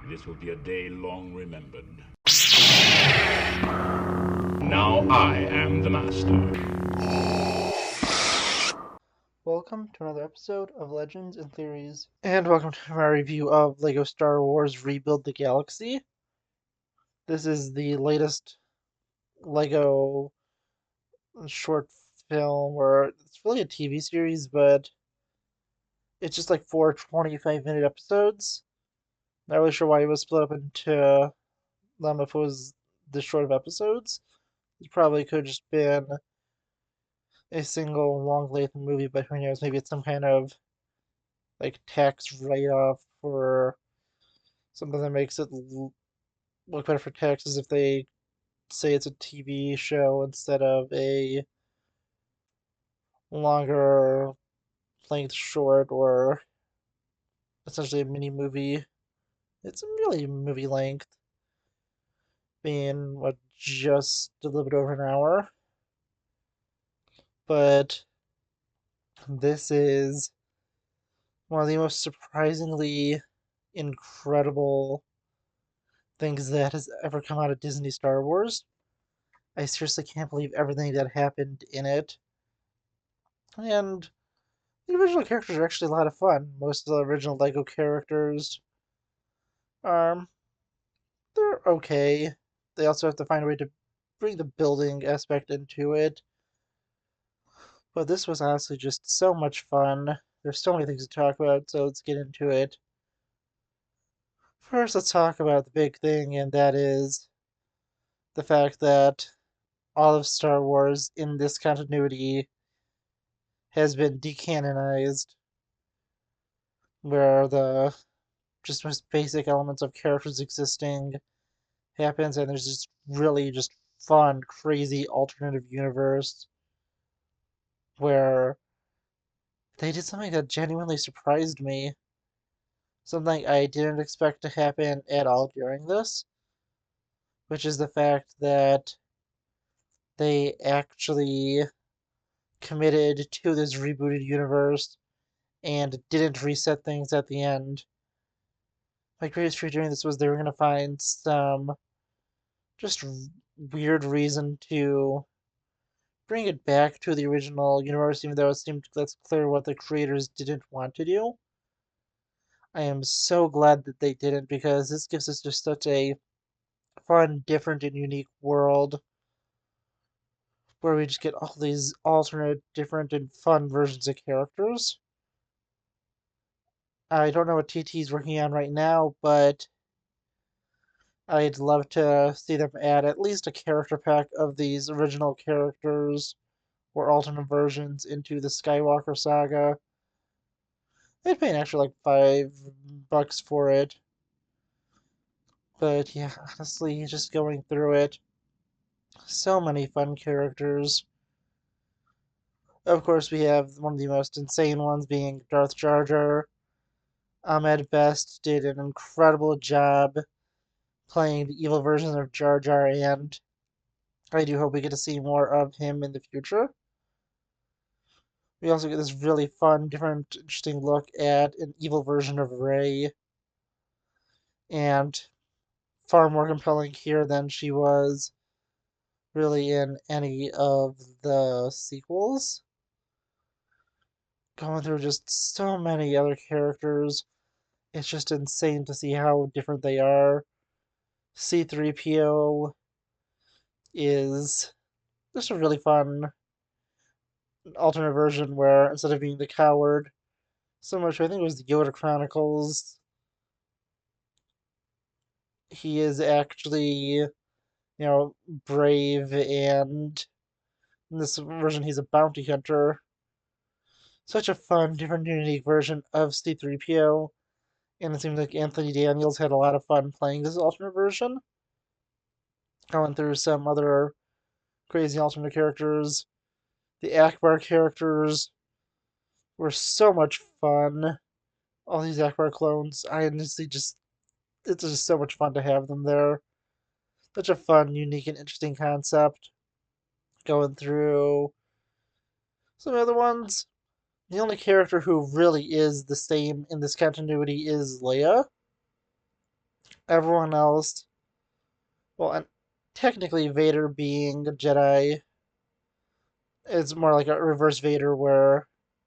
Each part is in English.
This will be a day long remembered. Now I am the master. Welcome to another episode of Legends and Theories, and welcome to my review of LEGO Star Wars Rebuild the Galaxy. This is the latest LEGO short film, or it's really a TV series, but it's just like four 25-minute episodes. Not really sure why it was split up into them if it was this short of episodes. It probably could have just been a single long length movie, but who knows, maybe it's some kind of like tax write-off for something that makes it look better for taxes if they say it's a TV show instead of a longer length short or essentially a mini movie. It's really movie length, being what just a little bit over an hour. But this is one of the most surprisingly incredible things that has ever come out of Disney Star Wars. I seriously can't believe everything that happened in it. And the original characters are actually a lot of fun. Most of the original Lego characters, um, they're okay. They also have to find a way to bring the building aspect into it. But this was honestly just so much fun. There's so many things to talk about, so let's get into it. First, let's talk about the big thing, and that is the fact that all of Star Wars in this continuity has been decanonized, where the just most basic elements of characters existing happens, and there's this really just fun, crazy alternative universe where they did something that genuinely surprised me. Something I didn't expect to happen at all during this, which is the fact that they actually committed to this rebooted universe and didn't reset things at the end. My greatest fear during this was they were going to find some just weird reason to bring it back to the original universe, even though it seemed that's clear what the creators didn't want to do. I am so glad that they didn't because this gives us just such a fun, different, and unique world where we just get all these alternate, different, and fun versions of characters. I don't know what TT is working on right now, but I'd love to see them add at least a character pack of these original characters or alternate versions into the Skywalker saga. I'd pay an extra like $5 for it. But yeah, honestly, just going through it, so many fun characters. Of course, we have one of the most insane ones being Darth Jar Jar. Ahmed Best did an incredible job playing the evil version of Jar Jar, and I do hope we get to see more of him in the future. We also get this really fun, different, interesting look at an evil version of Rey, and far more compelling here than she was really in any of the sequels. Going through just so many other characters, it's just insane to see how different they are. C3PO is just a really fun alternate version where instead of being the coward, so much I think it was the Yoda Chronicles, he is actually, brave, and in this version he's a bounty hunter. Such a fun, different, unique version of C3PO, and it seems like Anthony Daniels had a lot of fun playing this alternate version. Going through some other crazy alternate characters. The Akbar characters were so much fun. All these Akbar clones, I honestly just, it's just so much fun to have them there. Such a fun, unique, and interesting concept. Going through some other ones. The only character who really is the same in this continuity is Leia. Everyone else, well, and technically Vader being a Jedi, it's more like a reverse Vader where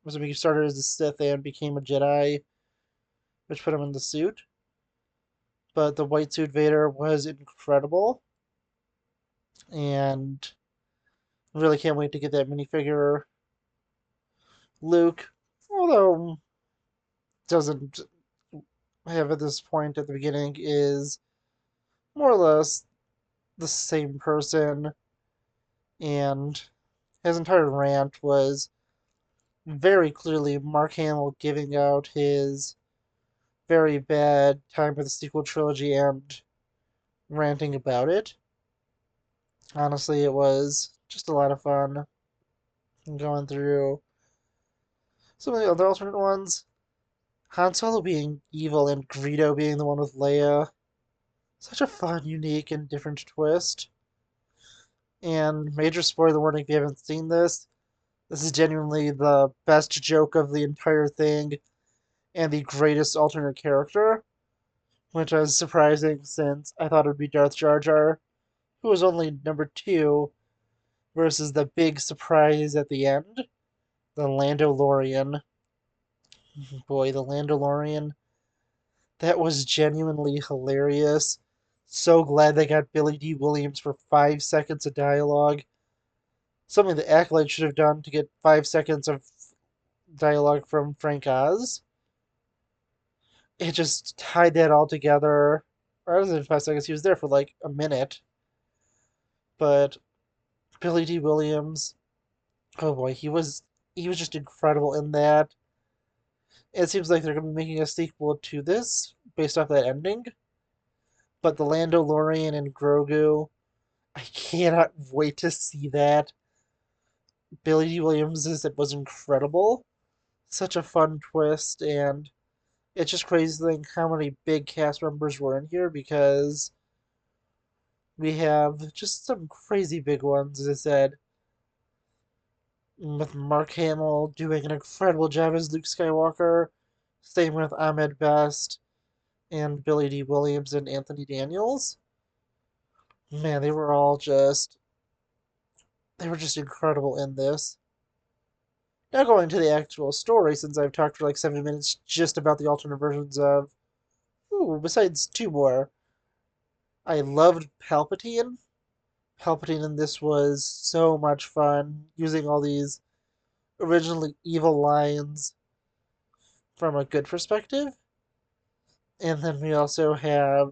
he started as a Sith and became a Jedi, which put him in the suit. But the white suit Vader was incredible, and really can't wait to get that minifigure. Luke, although doesn't have at this point at the beginning, is more or less the same person, and his entire rant was very clearly Mark Hamill giving out his very bad time with the sequel trilogy and ranting about it. Honestly, it was just a lot of fun going through some of the other alternate ones. Han Solo being evil and Greedo being the one with Leia. Such a fun, unique, and different twist. And major spoiler warning if you haven't seen this, this is genuinely the best joke of the entire thing and the greatest alternate character, which was surprising since I thought it would be Darth Jar Jar, who was only number two, versus the big surprise at the end, the Landolorian. Boy, the Landolorian. That was genuinely hilarious. So glad they got Billy D. Williams for 5 seconds of dialogue. Something the Acolyte should have done to get 5 seconds of dialogue from Frank Oz. It just tied that all together. Or was it 5 seconds? He was there for like a minute. But Billy D. Williams, oh boy, he was just incredible in that. It seems like they're going to be making a sequel to this based off that ending. But the Landolorian and Grogu, I cannot wait to see that. Billy D. Williams was incredible. Such a fun twist, and it's just crazy to think how many big cast members were in here because we have just some crazy big ones, as I said, with Mark Hamill doing an incredible job as Luke Skywalker. Same with Ahmed Best and Billy D. Williams and Anthony Daniels. Man, they were just incredible in this. Now going to the actual story, since I've talked for like 7 minutes just about the alternate versions of, ooh, besides two more. I loved Palpatine. Palpatine in this was so much fun, using all these originally evil lines from a good perspective. And then we also have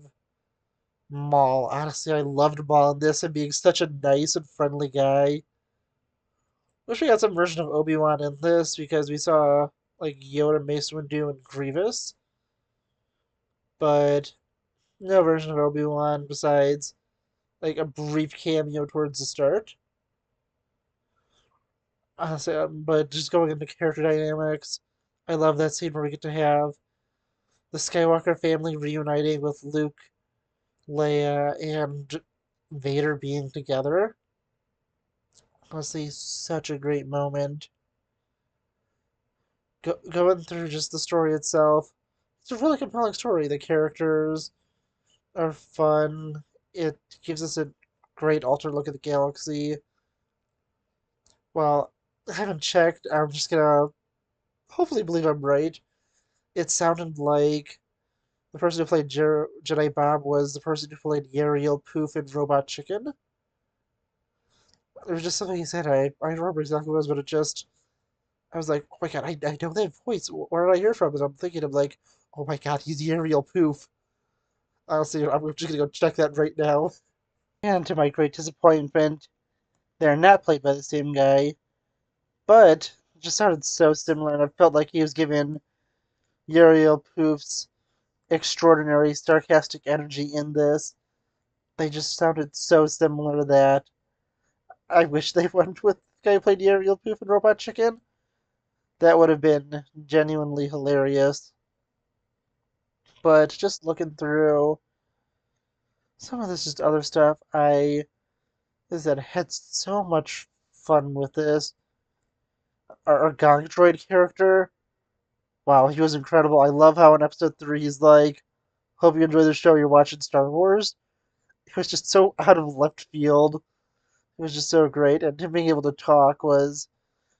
Maul. Honestly, I loved Maul in this and being such a nice and friendly guy. Wish we got some version of Obi-Wan in this because we saw like Yoda, Mace Windu, and Grievous, but no version of Obi-Wan besides like a brief cameo towards the start. Honestly, but just going into character dynamics, I love that scene where we get to have the Skywalker family reuniting with Luke, Leia, and Vader being together. Honestly, such a great moment. Going through just the story itself, it's a really compelling story. The characters are fun. It gives us a great alternate look at the galaxy. Well, I haven't checked. I'm just gonna hopefully believe I'm right. It sounded like the person who played Jedi Bob was the person who played Yariel Poof in Robot Chicken. There was just something he said. I don't remember exactly what it was, but I was like, oh my god, I know that voice. Where did I hear from? And I'm thinking of like, oh my god, he's Yariel Poof. Honestly, I'm just gonna go check that right now. And to my great disappointment, they're not played by the same guy, but it just sounded so similar, and I felt like he was given Uriel Poof's extraordinary sarcastic energy in this. They just sounded so similar that I wish they went with the guy who played Uriel Poof in Robot Chicken. That would have been genuinely hilarious. But just looking through some of this just other stuff, as I said, had so much fun with this. Our Gong Droid character, wow, he was incredible. I love how in episode 3 he's like, Hope you enjoy the show. You're watching Star Wars. It was just so out of left field. It was just so great, and him being able to talk was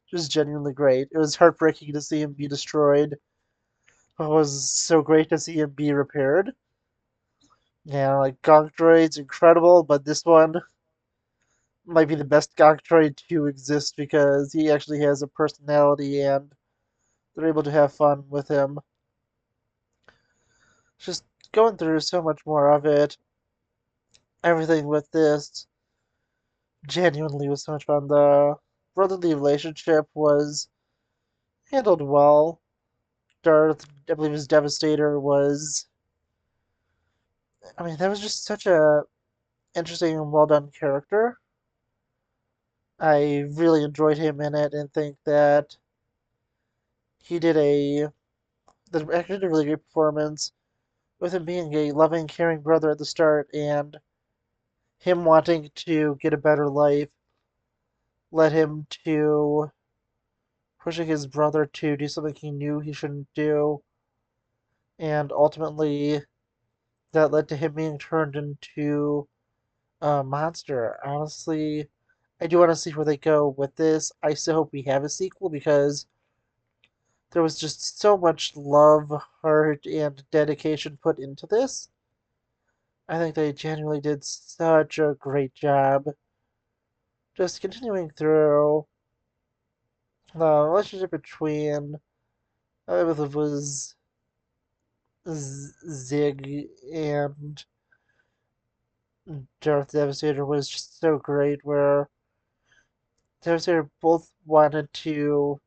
just genuinely great. It was heartbreaking to see him be destroyed, but it was so great to see him be repaired. Yeah, like Gonk Droid's incredible, but this one might be the best Gonk Droid to exist because he actually has a personality and they're able to have fun with him. Just going through so much more of it. Everything with this genuinely was so much fun. The brotherly relationship was handled well. Darth, I believe his Devastator was. I mean, that was just such a interesting and well done character. I really enjoyed him in it and think that he did actually did a really great performance with him being a loving, caring brother at the start and him wanting to get a better life led him to pushing his brother to do something he knew he shouldn't do, and ultimately that led to him being turned into a monster. Honestly, I do want to see where they go with this. I still hope we have a sequel because there was just so much love, heart, and dedication put into this. I think they genuinely did such a great job. Just continuing through the relationship between it was Zig and Darth Devastator was just so great, where Devastator both wanted to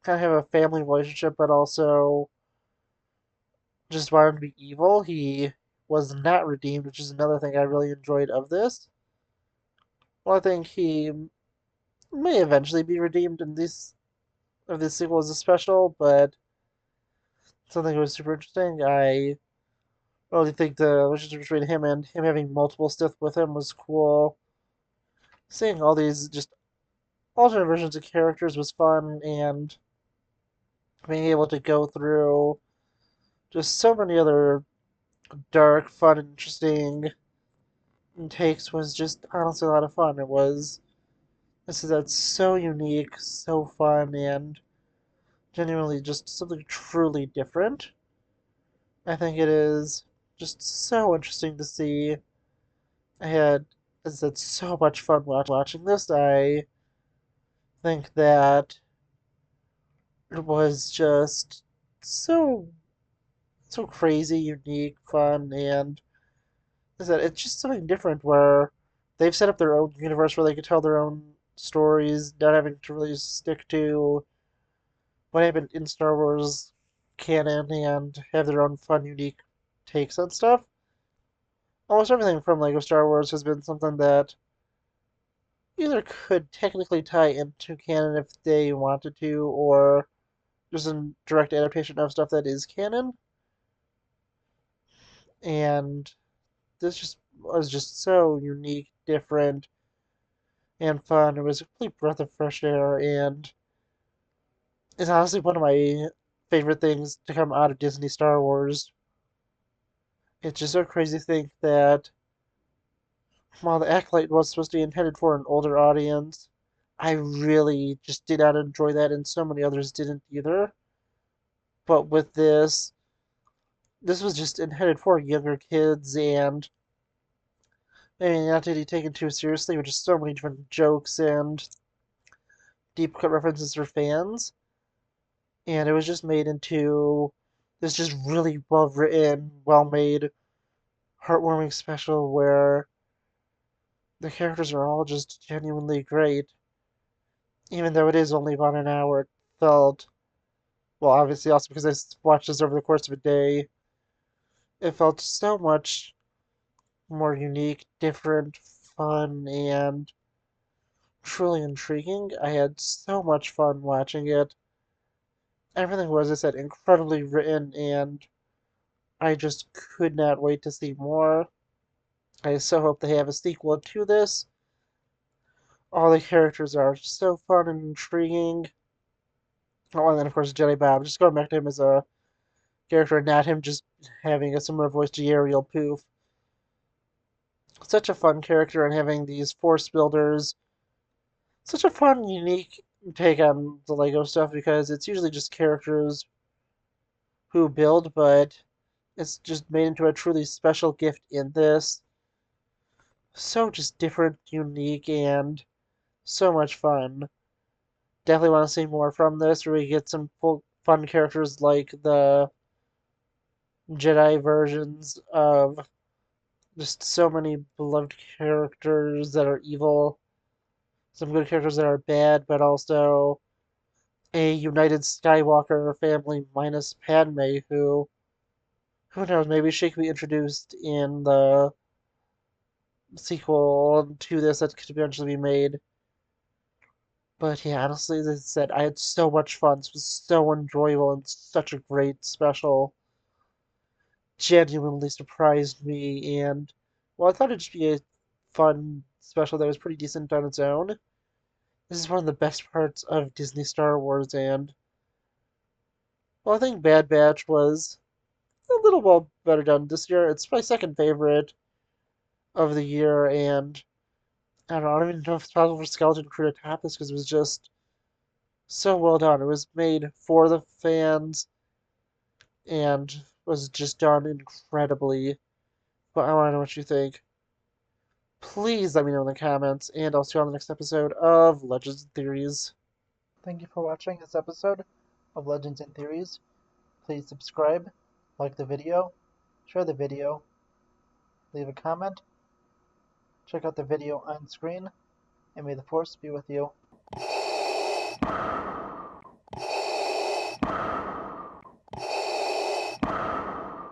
kind of have a family relationship, but also just wanted to be evil. He was not redeemed, which is another thing I really enjoyed of this. Well, I think he may eventually be redeemed in this sequel as a special, but something that was super interesting. I really think the relationship between him and him having multiple Sith with him was cool. Seeing all these just alternate versions of characters was fun, and being able to go through just so many other dark, fun, interesting takes was just honestly a lot of fun. That's so unique, so fun, and genuinely just something truly different. I think it is just so interesting to see. I had, as I said, so much fun watching this. I think that it was just so crazy, unique, fun, and is that it's just something different where they've set up their own universe where they can tell their own stories, not having to really stick to what happened in Star Wars canon and have their own fun, unique takes on stuff. Almost everything from Lego Star Wars has been something that either could technically tie into canon if they wanted to, or just a direct adaptation of stuff that is canon. And this just was just so unique, different, and fun. It was a complete breath of fresh air, and it's honestly one of my favorite things to come out of Disney Star Wars. It's just so crazy to think that while the Acolyte was supposed to be intended for an older audience, I really just did not enjoy that, and so many others didn't either. But with this was just intended for younger kids, and maybe not to be taken too seriously, with just so many different jokes and deep cut references for fans. And it was just made into this just really well written, well made, heartwarming special where the characters are all just genuinely great. Even though it is only about an hour, it felt, well, obviously also because I watched this over the course of a day, it felt so much more unique, different, fun, and truly intriguing. I had so much fun watching it. Everything was, as I said, incredibly written, and I just could not wait to see more. I so hope they have a sequel to this. All the characters are so fun and intriguing. Oh, and then of course Jedi Bob. Just going back to him as a character, not him just having a similar voice to Ariel Poof. Such a fun character, and having these force builders. Such a fun, unique take on the Lego stuff because it's usually just characters who build, but it's just made into a truly special gift in this. So just different, unique, and so much fun. Definitely want to see more from this, where we get some fun characters like the Jedi versions of just so many beloved characters that are evil, some good characters that are bad, but also a united Skywalker family minus Padme, who knows, maybe she could be introduced in the sequel to this that could eventually be made. But yeah, honestly, as I said, I had so much fun. This was so enjoyable and such a great special. Genuinely surprised me, and well, I thought it'd just be a fun special that was pretty decent on its own. This is one of the best parts of Disney Star Wars, and well, I think Bad Batch was a little well better done this year. It's my second favorite of the year, and I don't even know if it's possible for Skeleton Crew to top this because it was just so well done. It was made for the fans and was just done incredibly. But I want to know what you think. Please let me know in the comments, and I'll see you on the next episode of Legends and Theories. Thank you for watching this episode of Legends and Theories. Please subscribe, like the video, share the video, leave a comment, check out the video on screen, and may the Force be with you.